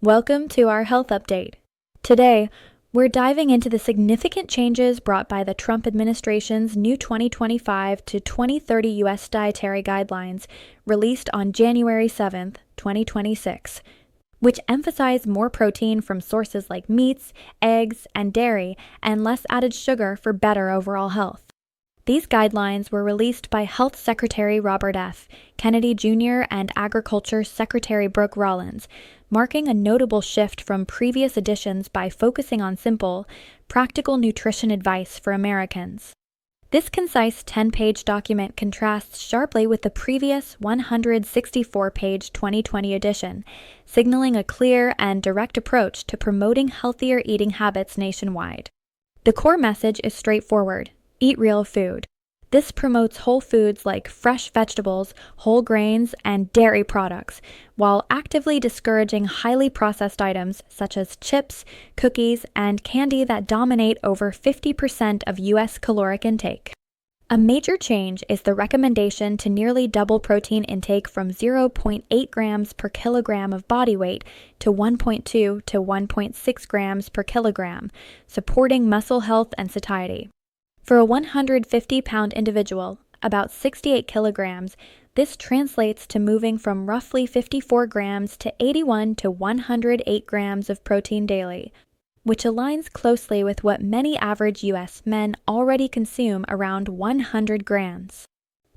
Welcome to our health update. Today, we're diving into the significant changes brought by the Trump administration's new 2025 to 2030 U.S. Dietary Guidelines released on January 7, 2026, which emphasize more protein from sources like meats, eggs, and dairy, and less added sugar for better overall health. These guidelines were released by Health Secretary Robert F. Kennedy Jr. and Agriculture Secretary Brooke Rollins, marking a notable shift from previous editions by focusing on simple, practical nutrition advice for Americans. This concise 10-page document contrasts sharply with the previous 164-page 2020 edition, signaling a clear and direct approach to promoting healthier eating habits nationwide. The core message is straightforward: eat real food. This promotes whole foods like fresh vegetables, whole grains, and dairy products, while actively discouraging highly processed items such as chips, cookies, and candy that dominate over 50% of U.S. caloric intake. A major change is the recommendation to nearly double protein intake from 0.8 grams per kilogram of body weight to 1.2 to 1.6 grams per kilogram, supporting muscle health and satiety. For a 150-pound individual, about 68 kilograms, this translates to moving from roughly 54 grams to 81 to 108 grams of protein daily, which aligns closely with what many average U.S. men already consume, around 100 grams.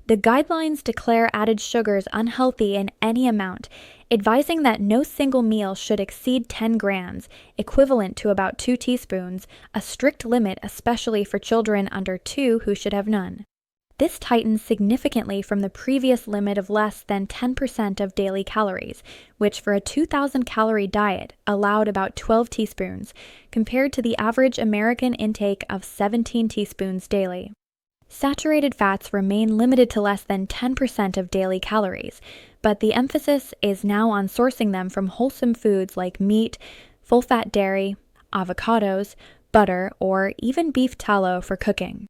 The guidelines declare added sugars unhealthy in any amount, advising that no single meal should exceed 10 grams, equivalent to about 2 teaspoons, a strict limit especially for children under 2 who should have none. This tightens significantly from the previous limit of less than 10% of daily calories, which for a 2,000-calorie diet allowed about 12 teaspoons, compared to the average American intake of 17 teaspoons daily. Saturated fats remain limited to less than 10% of daily calories, but the emphasis is now on sourcing them from wholesome foods like meat, full-fat dairy, avocados, butter, or even beef tallow for cooking.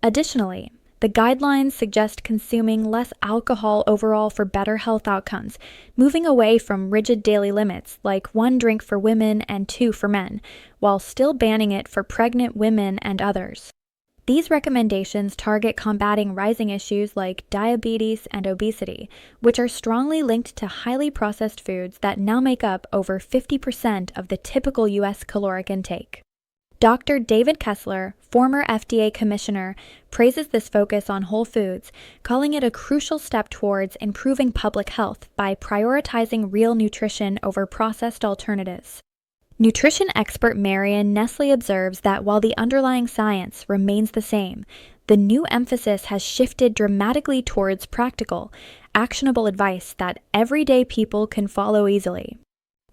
Additionally, the guidelines suggest consuming less alcohol overall for better health outcomes, moving away from rigid daily limits like 1 drink for women and 2 for men, while still banning it for pregnant women and others. These recommendations target combating rising issues like diabetes and obesity, which are strongly linked to highly processed foods that now make up over 50% of the typical U.S. caloric intake. Dr. David Kessler, former FDA commissioner, praises this focus on whole foods, calling it a crucial step towards improving public health by prioritizing real nutrition over processed alternatives. Nutrition expert Marion Nestle observes that while the underlying science remains the same, the new emphasis has shifted dramatically towards practical, actionable advice that everyday people can follow easily.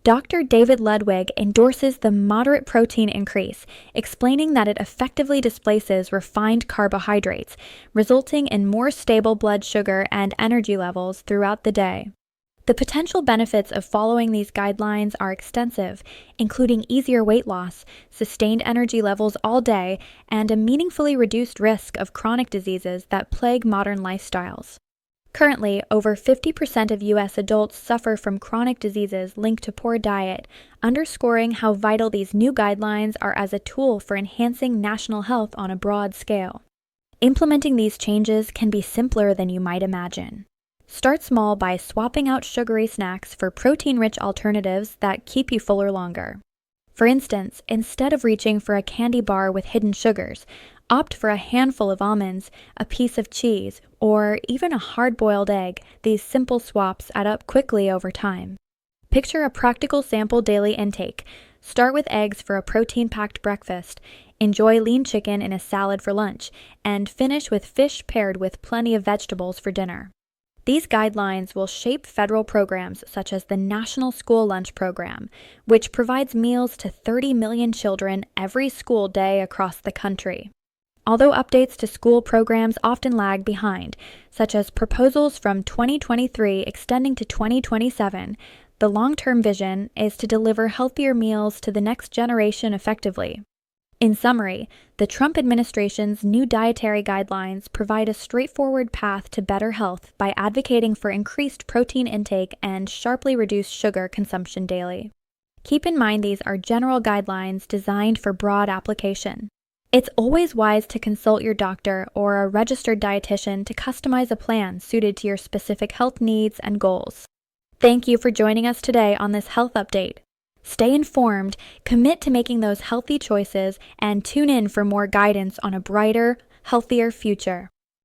Dr. David Ludwig endorses the moderate protein increase, explaining that it effectively displaces refined carbohydrates, resulting in more stable blood sugar and energy levels throughout the day. The potential benefits of following these guidelines are extensive, including easier weight loss, sustained energy levels all day, and a meaningfully reduced risk of chronic diseases that plague modern lifestyles. Currently, over 50% of U.S. adults suffer from chronic diseases linked to poor diet, underscoring how vital these new guidelines are as a tool for enhancing national health on a broad scale. Implementing these changes can be simpler than you might imagine. Start small by swapping out sugary snacks for protein-rich alternatives that keep you fuller longer. For instance, instead of reaching for a candy bar with hidden sugars, opt for a handful of almonds, a piece of cheese, or even a hard-boiled egg. These simple swaps add up quickly over time. Picture a practical sample daily intake. Start with eggs for a protein-packed breakfast, enjoy lean chicken in a salad for lunch, and finish with fish paired with plenty of vegetables for dinner. These guidelines will shape federal programs such as the National School Lunch Program, which provides meals to 30 million children every school day across the country. Although updates to school programs often lag behind, such as proposals from 2023 extending to 2027, the long-term vision is to deliver healthier meals to the next generation effectively. In summary, the Trump administration's new dietary guidelines provide a straightforward path to better health by advocating for increased protein intake and sharply reduced sugar consumption daily. Keep in mind these are general guidelines designed for broad application. It's always wise to consult your doctor or a registered dietitian to customize a plan suited to your specific health needs and goals. Thank you for joining us today on this health update. Stay informed, commit to making those healthy choices, and tune in for more guidance on a brighter, healthier future.